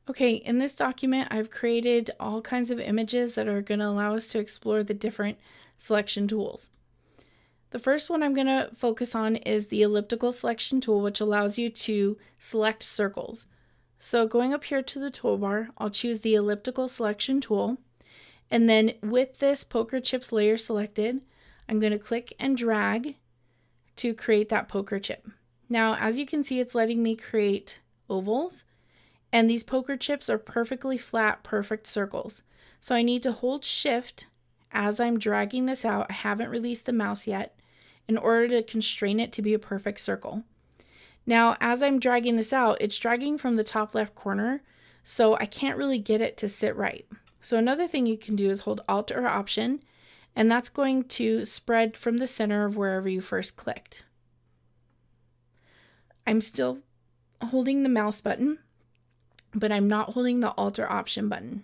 Okay, in this document, I've created all kinds of images that are going to allow us to explore the different selection tools. The first one I'm going to focus on is the elliptical selection tool, which allows you to select circles. So going up here to the toolbar, I'll choose the elliptical selection tool. And then with this poker chips layer selected, I'm going to click and drag to create that poker chip. Now, as you can see, it's letting me create ovals. And these poker chips are perfectly flat, perfect circles. So I need to hold Shift as I'm dragging this out. I haven't released the mouse yet in order to constrain it to be a perfect circle. Now, as I'm dragging this out, it's dragging from the top left corner, so I can't really get it to sit right. So another thing you can do is hold Alt or Option, and that's going to spread from the center of wherever you first clicked. I'm still holding the mouse button, but I'm not holding the Alt or Option button.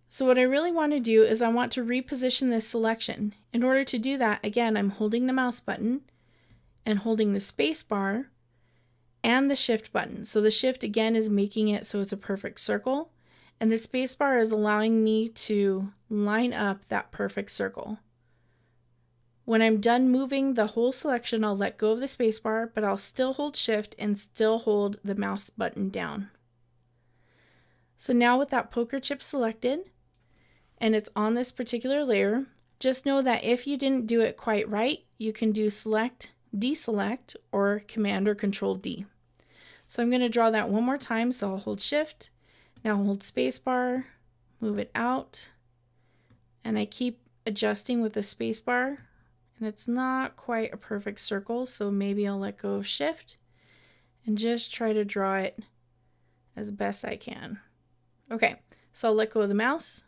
So what I really want to do is I want to reposition this selection. In order to do that, again, I'm holding the mouse button and holding the space bar and the Shift button. So the Shift again is making it so it's a perfect circle, and the space bar is allowing me to line up that perfect circle. When I'm done moving the whole selection, I'll let go of the space bar, but I'll still hold Shift and still hold the mouse button down. So now with that poker chip selected, and it's on this particular layer, just know that if you didn't do it quite right, you can do Select, Deselect, or Command or Control D. So I'm going to draw that one more time, so I'll hold Shift, now hold Spacebar, move it out, and I keep adjusting with the spacebar, and it's not quite a perfect circle, so maybe I'll let go of Shift and just try to draw it as best I can. Okay, so I'll let go of the mouse.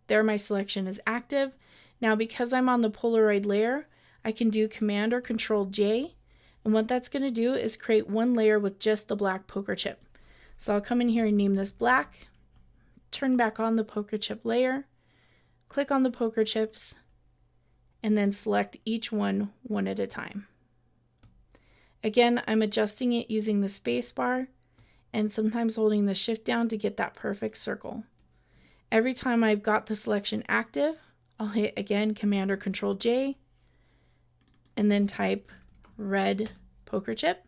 There, my selection is active. Now, because I'm on the Polaroid layer, I can do Command or Control J, and what that's going to do is create one layer with just the black poker chip. So I'll come in here and name this black, turn back on the poker chip layer, click on the poker chips, and then select each one at a time. Again, I'm adjusting it using the space bar and sometimes holding the Shift down to get that perfect circle. Every time I've got the selection active, I'll hit again Command or Control J and then type red poker chip.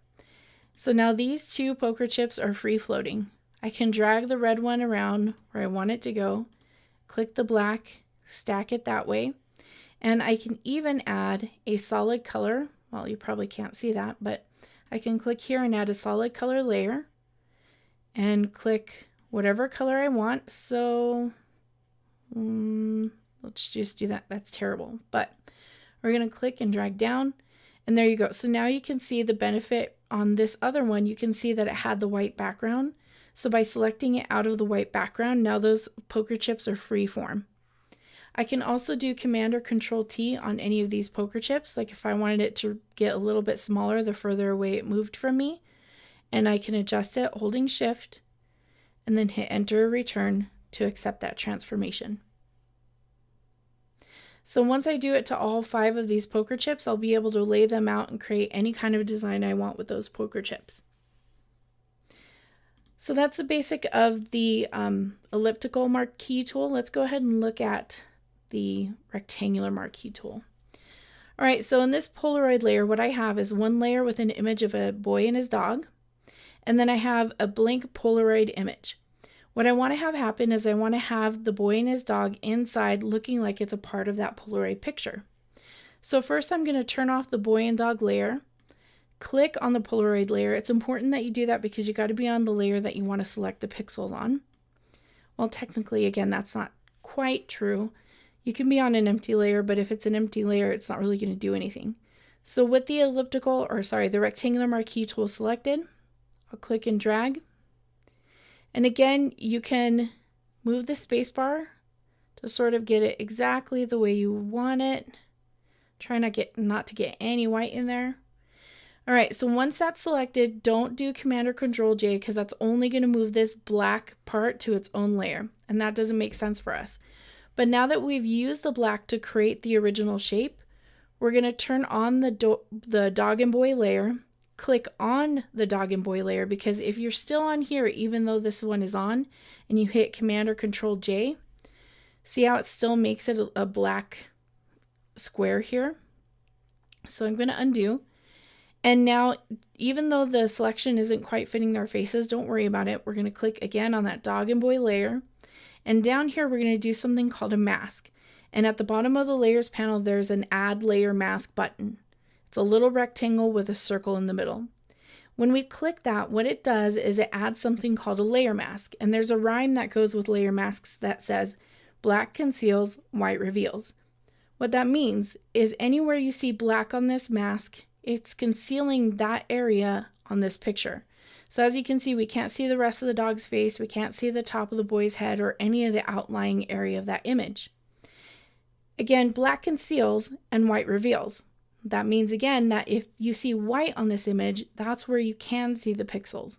So now these two poker chips are free floating. I can drag the red one around where I want it to go, click the black, stack it that way, and I can even add a solid color. Well, you probably can't see that, but I can click here and add a solid color layer and click whatever color I want. So let's just do that. That's terrible, but we're going to click and drag down, and there you go. So now you can see the benefit on this other one. You can see that it had the white background. So by selecting it out of the white background, now those poker chips are free form. I can also do Command or Control T on any of these poker chips. Like if I wanted it to get a little bit smaller the further away it moved from me, and I can adjust it holding Shift and then hit Enter or Return to accept that transformation. So once I do it to all 5 of these poker chips, I'll be able to lay them out and create any kind of design I want with those poker chips. So that's the basic of the elliptical marquee tool. Let's go ahead and look at the rectangular marquee tool. All right, so in this Polaroid layer, what I have is one layer with an image of a boy and his dog, and then I have a blank Polaroid image. What I want to have happen is I want to have the boy and his dog inside looking like it's a part of that Polaroid picture. So first I'm going to turn off the boy and dog layer, click on the Polaroid layer. It's important that you do that because you got to be on the layer that you want to select the pixels on. Well, technically, again, that's not quite true. You can be on an empty layer, but if it's an empty layer, it's not really going to do anything. So with the the rectangular marquee tool selected, I'll click and drag. And again, you can move the spacebar to sort of get it exactly the way you want it. Try not to get any white in there. All right, so once that's selected, don't do Command or Control J because that's only going to move this black part to its own layer, and that doesn't make sense for us. But now that we've used the black to create the original shape, we're going to turn on the dog and boy layer, click on the dog and boy layer, because if you're still on here, even though this one is on, and you hit Command or Control J, see how it still makes it a black square here? So I'm going to undo. And now, even though the selection isn't quite fitting their faces, don't worry about it. We're going to click again on that dog and boy layer. And down here, we're going to do something called a mask. And at the bottom of the layers panel, there's an Add Layer Mask button. It's a little rectangle with a circle in the middle. When we click that, what it does is it adds something called a layer mask. And there's a rhyme that goes with layer masks that says, black conceals, white reveals. What that means is anywhere you see black on this mask, it's concealing that area on this picture. So as you can see, we can't see the rest of the dog's face, we can't see the top of the boy's head or any of the outlying area of that image. Again, black conceals and white reveals. That means again that if you see white on this image, that's where you can see the pixels.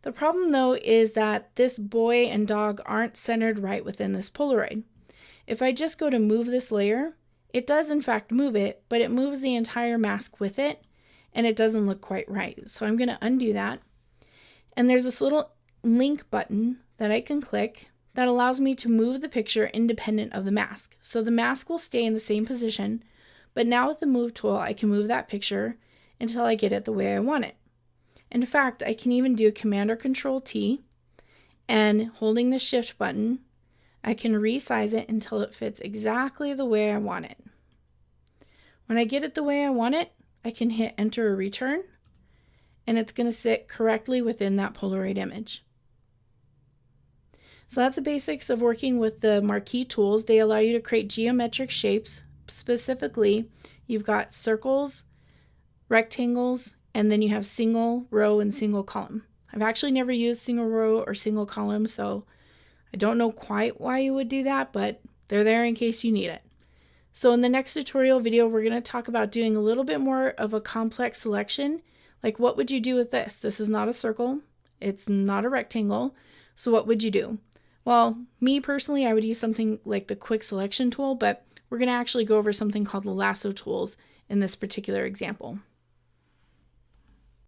The problem though is that this boy and dog aren't centered right within this Polaroid. If I just go to move this layer, it does in fact move it, but it moves the entire mask with it, and it doesn't look quite right. So I'm going to undo that. And there's this little link button that I can click that allows me to move the picture independent of the mask. So the mask will stay in the same position, but now with the move tool, I can move that picture until I get it the way I want it. In fact, I can even do Command or Control T, and holding the Shift button, I can resize it until it fits exactly the way I want it. When I get it the way I want it, I can hit Enter or Return, and it's going to sit correctly within that Polaroid image. So that's the basics of working with the Marquee tools. They allow you to create geometric shapes. Specifically, you've got circles, rectangles, and then you have single row and single column. I've actually never used single row or single column, so I don't know quite why you would do that, but they're there in case you need it. So in the next tutorial video, we're going to talk about doing a little bit more of a complex selection. Like, what would you do with this? This is not a circle. It's not a rectangle. So what would you do? Well, me personally, I would use something like the quick selection tool, but we're going to actually go over something called the lasso tools in this particular example.